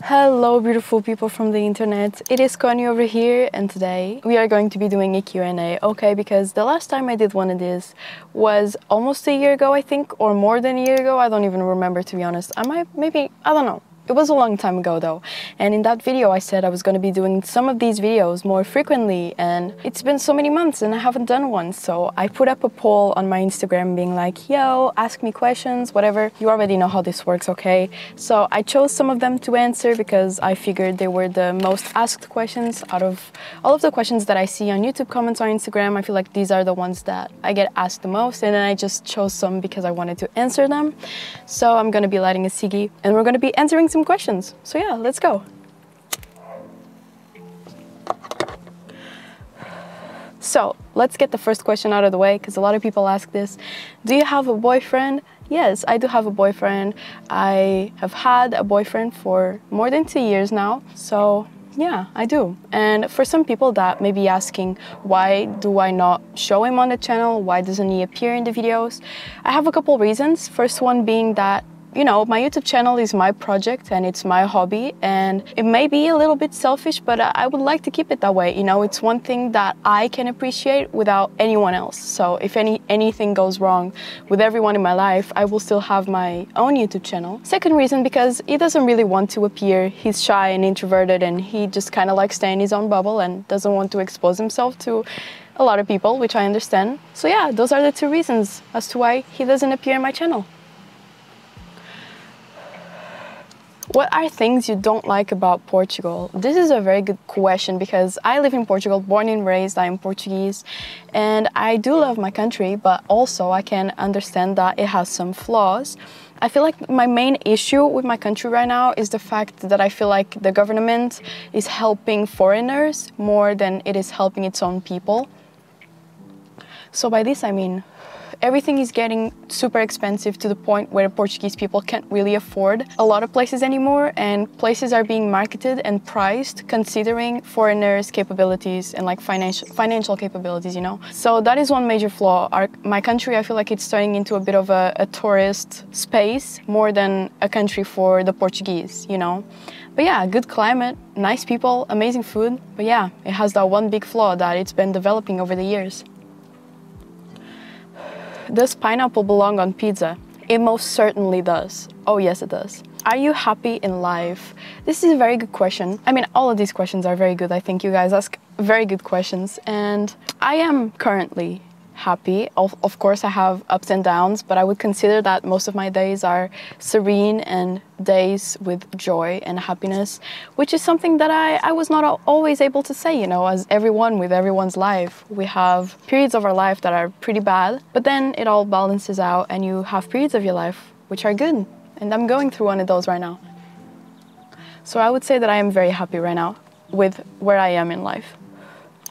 Hello beautiful people from the internet, it is Connie over here, and today we are going to be doing a Q&A, okay, because the last time I did one of these was almost a year ago, I think, or more than a year ago. I don't even remember, to be honest. I don't know. It was a long time ago though, and in that video I said I was going to be doing some of these videos more frequently, and it's been so many months and I haven't done one, so I put up a poll on my Instagram being like, yo, ask me questions, whatever. You already know how this works, okay? So I chose some of them to answer because I figured they were the most asked questions out of all of the questions that I see on YouTube comments or Instagram. I feel like these are the ones that I get asked the most, and then I just chose some because I wanted to answer them. So I'm going to be lighting a ciggy and we're going to be answering some questions. So yeah, let's go. So let's get the first question out of the way because a lot of people ask this. Do you have a boyfriend? Yes, I do have a boyfriend. I have had a boyfriend for more than 2 years now. So yeah, I do. And for some people that may be asking, why do I not show him on the channel? Why doesn't he appear in the videos? I have a couple reasons. First one being that, you know, my YouTube channel is my project and it's my hobby, and it may be a little bit selfish, but I would like to keep it that way. You know, it's one thing that I can appreciate without anyone else. So if anything goes wrong with everyone in my life, I will still have my own YouTube channel. Second reason, because he doesn't really want to appear. He's shy and introverted, and he just kind of likes staying in his own bubble and doesn't want to expose himself to a lot of people, which I understand. So yeah, those are the two reasons as to why he doesn't appear in my channel. What are things you don't like about Portugal? This is a very good question because I live in Portugal, born and raised. I am Portuguese, and I do love my country, but also I can understand that it has some flaws. I feel like my main issue with my country right now is the fact that I feel like the government is helping foreigners more than it is helping its own people. So by this I mean, everything is getting super expensive to the point where Portuguese people can't really afford a lot of places anymore, and places are being marketed and priced considering foreigners' capabilities and like financial capabilities, you know. So that is one major flaw. My country, I feel like it's turning into a bit of a tourist space more than a country for the Portuguese, you know. But yeah, good climate, nice people, amazing food, but yeah, it has that one big flaw that it's been developing over the years. Does pineapple belong on pizza? It most certainly does. Oh yes, it does. Are you happy in life? This is a very good question. I mean, all of these questions are very good. I think you guys ask very good questions, and I am currently happy. Of course, I have ups and downs, but I would consider that most of my days are serene and days with joy and happiness, which is something that I was not always able to say, you know, as everyone with everyone's life. We have periods of our life that are pretty bad, but then it all balances out and you have periods of your life which are good. And I'm going through one of those right now. So I would say that I am very happy right now with where I am in life.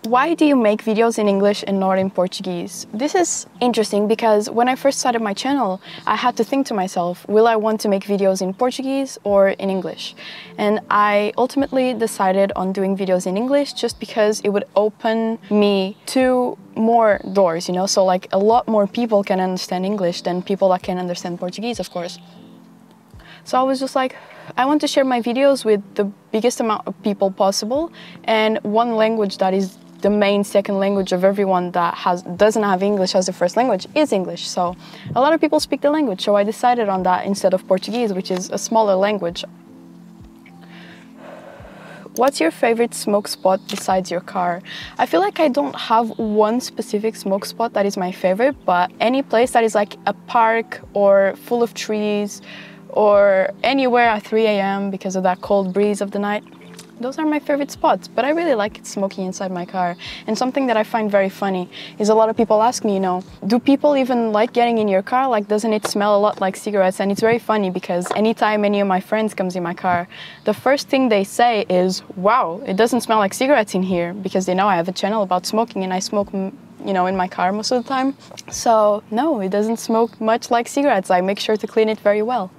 Why do you make videos in English and not in Portuguese? This is interesting because when I first started my channel, I had to think to myself, will I want to make videos in Portuguese or in English? And I ultimately decided on doing videos in English just because it would open me to more doors, you know? So like a lot more people can understand English than people that can understand Portuguese, of course. So I was just like, I want to share my videos with the biggest amount of people possible, and one language that is the main second language of everyone that doesn't have English as the first language is English. So a lot of people speak the language, so I decided on that instead of Portuguese, which is a smaller language. What's your favorite smoke spot besides your car? I feel like I don't have one specific smoke spot that is my favorite, but any place that is like a park or full of trees or anywhere at 3 a.m. because of that cold breeze of the night, those are my favorite spots. But I really like it smoky inside my car. And something that I find very funny is a lot of people ask me, you know, do people even like getting in your car? Like, doesn't it smell a lot like cigarettes? And it's very funny because anytime any of my friends comes in my car, the first thing they say is, wow, it doesn't smell like cigarettes in here, because they know I have a channel about smoking and I smoke, you know, in my car most of the time. So no, it doesn't smoke much like cigarettes. I make sure to clean it very well.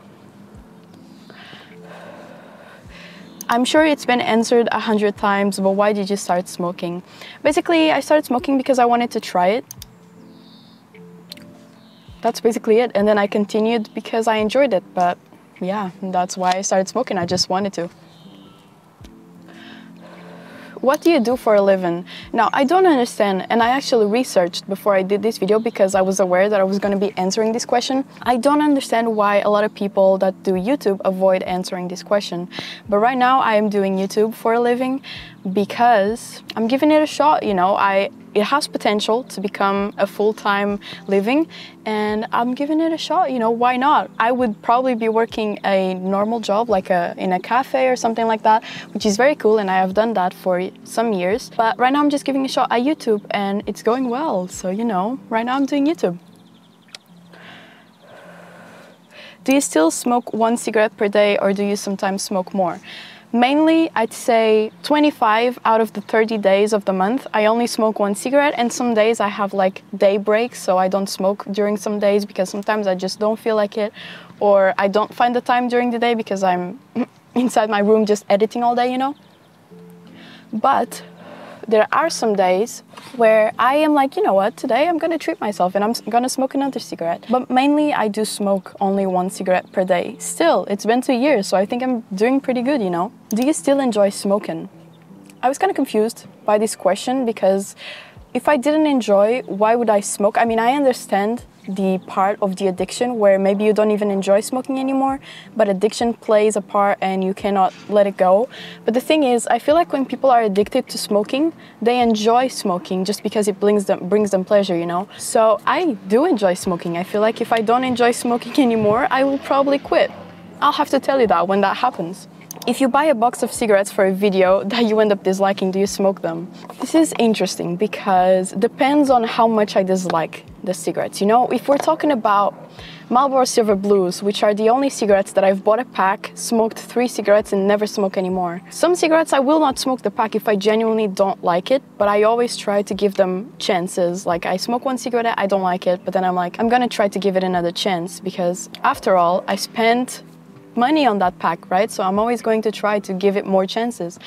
I'm sure it's been answered 100 times, but why did you start smoking? Basically, I started smoking because I wanted to try it. That's basically it. And then I continued because I enjoyed it. But yeah, that's why I started smoking. I just wanted to. What do you do for a living? Now, I don't understand, and I actually researched before I did this video because I was aware that I was going to be answering this question. I don't understand why a lot of people that do YouTube avoid answering this question. But right now I am doing YouTube for a living because I'm giving it a shot, you know. It has potential to become a full-time living, and I'm giving it a shot, you know, why not? I would probably be working a normal job, like in a cafe or something like that, which is very cool, and I have done that for some years. But right now I'm just giving a shot at YouTube, and it's going well. So, you know, right now I'm doing YouTube. Do you still smoke 1 cigarette per day, or do you sometimes smoke more? Mainly, I'd say 25 out of the 30 days of the month, I only smoke 1 cigarette, and some days I have like day breaks, so I don't smoke during some days because sometimes I just don't feel like it, or I don't find the time during the day because I'm inside my room just editing all day, you know. But there are some days where I am like, you know what, today I'm gonna treat myself and I'm gonna smoke another cigarette. But mainly I do smoke only 1 cigarette per day. Still, it's been 2 years, so I think I'm doing pretty good, you know. Do you still enjoy smoking? I was kind of confused by this question because if I didn't enjoy, why would I smoke? I mean, I understand the part of the addiction where maybe you don't even enjoy smoking anymore, but addiction plays a part and you cannot let it go. But the thing is, I feel like when people are addicted to smoking, they enjoy smoking just because it brings them pleasure, you know. So I do enjoy smoking. I feel like if I don't enjoy smoking anymore, I will probably quit. I'll have to tell you that when that happens. If you buy a box of cigarettes for a video that you end up disliking, do you smoke them? This is interesting because it depends on how much I dislike the cigarettes. You know, if we're talking about Marlboro Silver Blues, which are the only cigarettes that I've bought a pack, smoked 3 cigarettes and never smoke anymore. Some cigarettes I will not smoke the pack if I genuinely don't like it, but I always try to give them chances. Like I smoke 1 cigarette, I don't like it, but then I'm like, I'm gonna try to give it another chance because after all, I spent money on that pack, right? So I'm always going to try to give it more chances.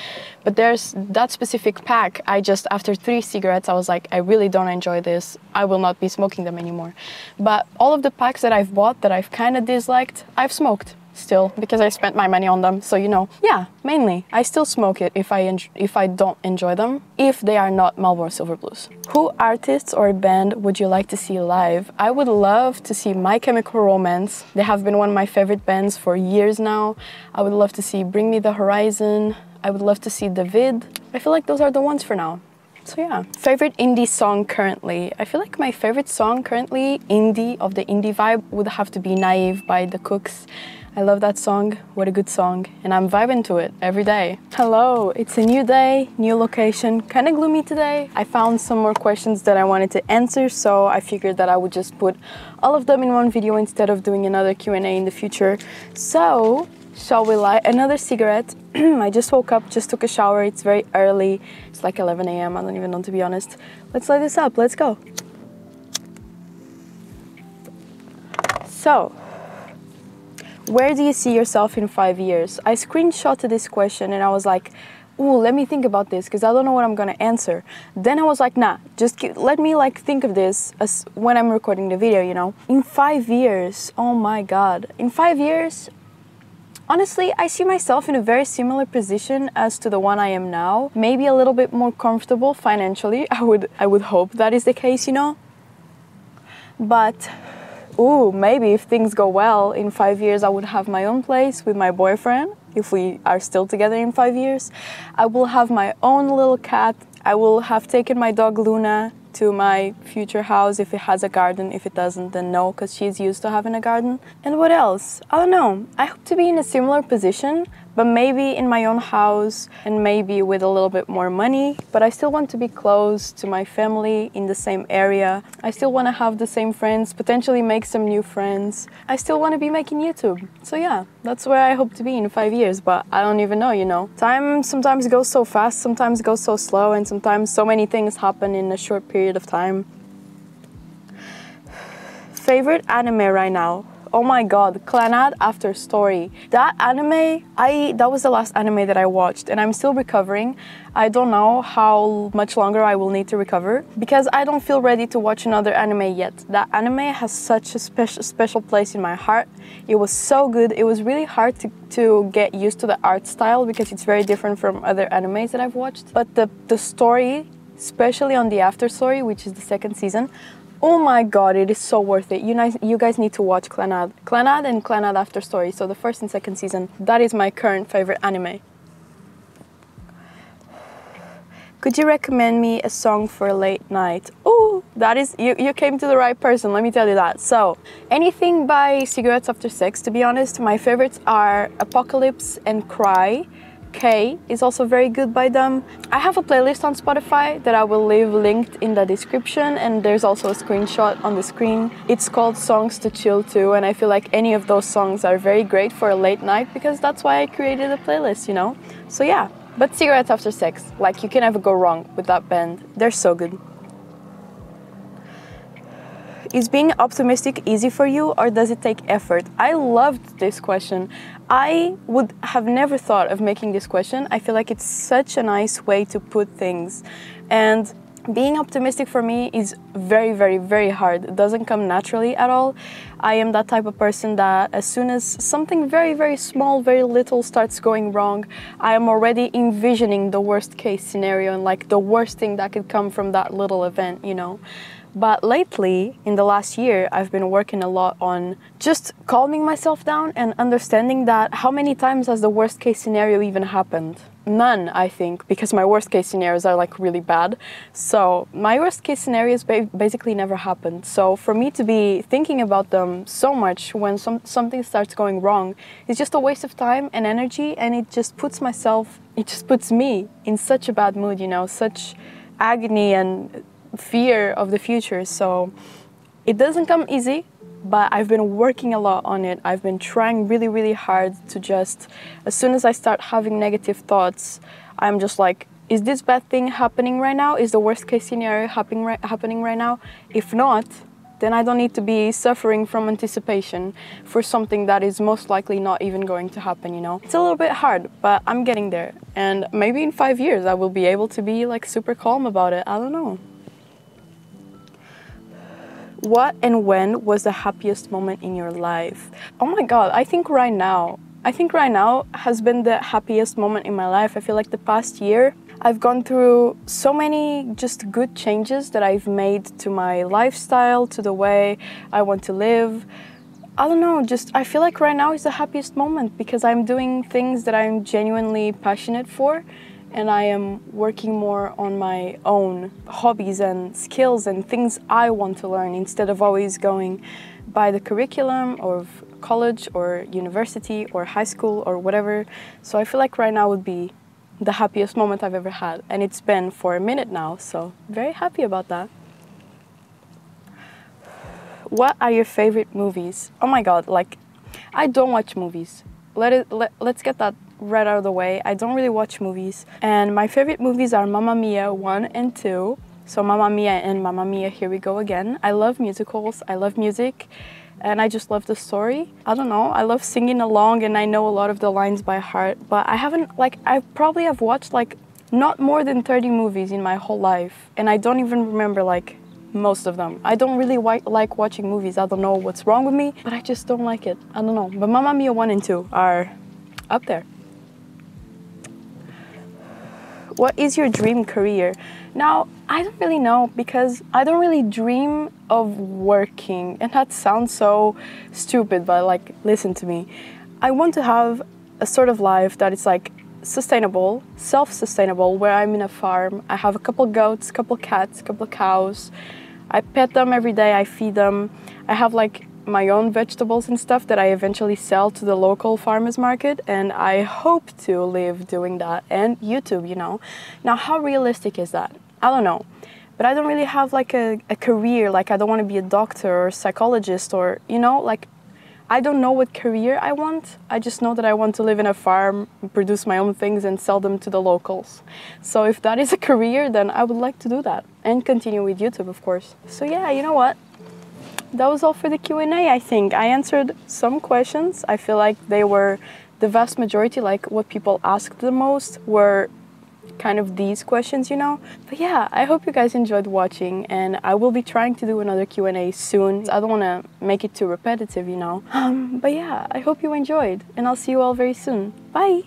But there's that specific pack, after 3 cigarettes, I was like, I really don't enjoy this. I will not be smoking them anymore. But all of the packs that I've bought that I've kind of disliked, I've smoked still because I spent my money on them. So, you know, yeah, mainly I still smoke it if I don't enjoy them, if they are not Marlboro Silver Blues. Who artists or band would you like to see live? I would love to see My Chemical Romance. They have been one of my favorite bands for years now. I would love to see Bring Me the Horizon. I would love to see David. I feel like those are the ones for now. So yeah. Favorite indie song currently? I feel like my favorite song currently, indie, of the indie vibe, would have to be Naive by The Cooks. I love that song. What a good song. And I'm vibing to it every day. Hello, it's a new day, new location. Kind of gloomy today. I found some more questions that I wanted to answer, so I figured that I would just put all of them in one video instead of doing another Q&A in the future. So, shall we light another cigarette? I just woke up, just took a shower. It's very early. It's like 11 AM. I don't even know, to be honest. Let's light this up. Let's go. So, where do you see yourself in 5 years? I screenshotted this question and I was like, ooh, let me think about this because I don't know what I'm gonna answer. Then I was like, nah, let me like think of this as when I'm recording the video, you know. In 5 years, oh my God. In 5 years, honestly, I see myself in a very similar position as to the one I am now. Maybe a little bit more comfortable financially. I would hope that is the case, you know. But ooh, maybe if things go well, in 5 years I would have my own place with my boyfriend, if we are still together in 5 years. I will have my own little cat. I will have taken my dog Luna to my future house if it has a garden. If it doesn't, then no, because she's used to having a garden. And what else? I don't know. I hope to be in a similar position, but maybe in my own house and maybe with a little bit more money. But I still want to be close to my family in the same area. I still want to have the same friends, potentially make some new friends. I still want to be making YouTube. So yeah, that's where I hope to be in 5 years, but I don't even know, you know. Time sometimes goes so fast, sometimes goes so slow, and sometimes so many things happen in a short period of time. Favorite anime right now? Oh my god, Clannad After Story. That anime, that was the last anime that I watched, and I'm still recovering. I don't know how much longer I will need to recover because I don't feel ready to watch another anime yet. That anime has such a special place in my heart. It was so good. It was really hard to get used to the art style because it's very different from other animes that I've watched. But the story, especially on the After Story, which is the second season, oh my god, it is so worth it. You guys need to watch Clannad. Clannad and Clannad After Story. So the first and second season. That is my current favorite anime. Could you recommend me a song for a late night? Oh, that is, you came to the right person, let me tell you that. So, anything by Cigarettes After Sex, to be honest. My favorites are Apocalypse and Cry. K is also very good by them. I have a playlist on Spotify that I will leave linked in the description, and there's also a screenshot on the screen. It's called Songs to Chill To, and I feel like any of those songs are very great for a late night because that's why I created a playlist, you know? So yeah, but Cigarettes After Sex, like you can never go wrong with that band. They're so good. Is being optimistic easy for you or does it take effort? I loved this question. I would have never thought of making this question. I feel like it's such a nice way to put things. And being optimistic for me is very, very, very hard. It doesn't come naturally at all. I am that type of person that as soon as something very, very small, very little starts going wrong, I am already envisioning the worst case scenario and like the worst thing that could come from that little event, you know? But lately, in the last year, I've been working a lot on just calming myself down and understanding that how many times has the worst case scenario even happened? None, I think, because my worst case scenarios are like really bad. So my worst case scenarios basically never happened. So for me to be thinking about them so much when something starts going wrong is just a waste of time and energy, and it just puts me in such a bad mood, you know, such agony and fear of the future. So it doesn't come easy, but I've been working a lot on it. I've been trying really, really hard to just, as soon as I start having negative thoughts, I'm just like, is this bad thing happening right now? Is the worst case scenario happening right now? If not, then I don't need to be suffering from anticipation for something that is most likely not even going to happen, you know? It's a little bit hard, but I'm getting there. And maybe in 5 years I will be able to be like super calm about it. I don't know. What and when was the happiest moment in your life? Oh my god, I think right now has been the happiest moment in my life. I feel like the past year I've gone through so many just good changes that I've made to my lifestyle, to the way I want to live. I don't know, just I feel like right now is the happiest moment because I'm doing things that I'm genuinely passionate for. And I am working more on my own hobbies and skills and things I want to learn instead of always going by the curriculum of college or university or high school or whatever. So I feel like right now would be the happiest moment I've ever had. And it's been for a minute now, so very happy about that. What are your favorite movies? Oh my god, like, I don't watch movies. Let's get that right out of the way. I don't really watch movies, and my favorite movies are Mamma Mia 1 and 2. So Mamma Mia and Mamma Mia, Here We Go Again. I love musicals, I love music, and I just love the story. I don't know, I love singing along and I know a lot of the lines by heart, but I probably have watched like not more than 30 movies in my whole life, and I don't even remember like most of them. I don't really like watching movies. I don't know what's wrong with me, but I just don't like it. I don't know, but Mamma Mia 1 and 2 are up there. What is your dream career? Now, I don't really know because I don't really dream of working, and that sounds so stupid, but like, listen to me. I want to have a sort of life that is like sustainable, self-sustainable, where I'm in a farm. I have a couple goats, couple cats, couple cows. I pet them every day, I feed them. I have like my own vegetables and stuff that I eventually sell to the local farmers market, and I hope to live doing that, and YouTube, you know. Now, how realistic is that? I don't know, but I don't really have like a career. Like, I don't want to be a doctor or psychologist or, you know, like, I don't know what career I want. I just know that I want to live in a farm, produce my own things and sell them to the locals. So if that is a career, then I would like to do that and continue with YouTube, of course. So yeah, you know what? that was all for the Q&A, I think. I answered some questions. I feel like they were the vast majority, like what people asked the most were kind of these questions, you know. But yeah, I hope you guys enjoyed watching, and I will be trying to do another Q&A soon. I don't want to make it too repetitive, you know. But yeah, I hope you enjoyed, and I'll see you all very soon. Bye!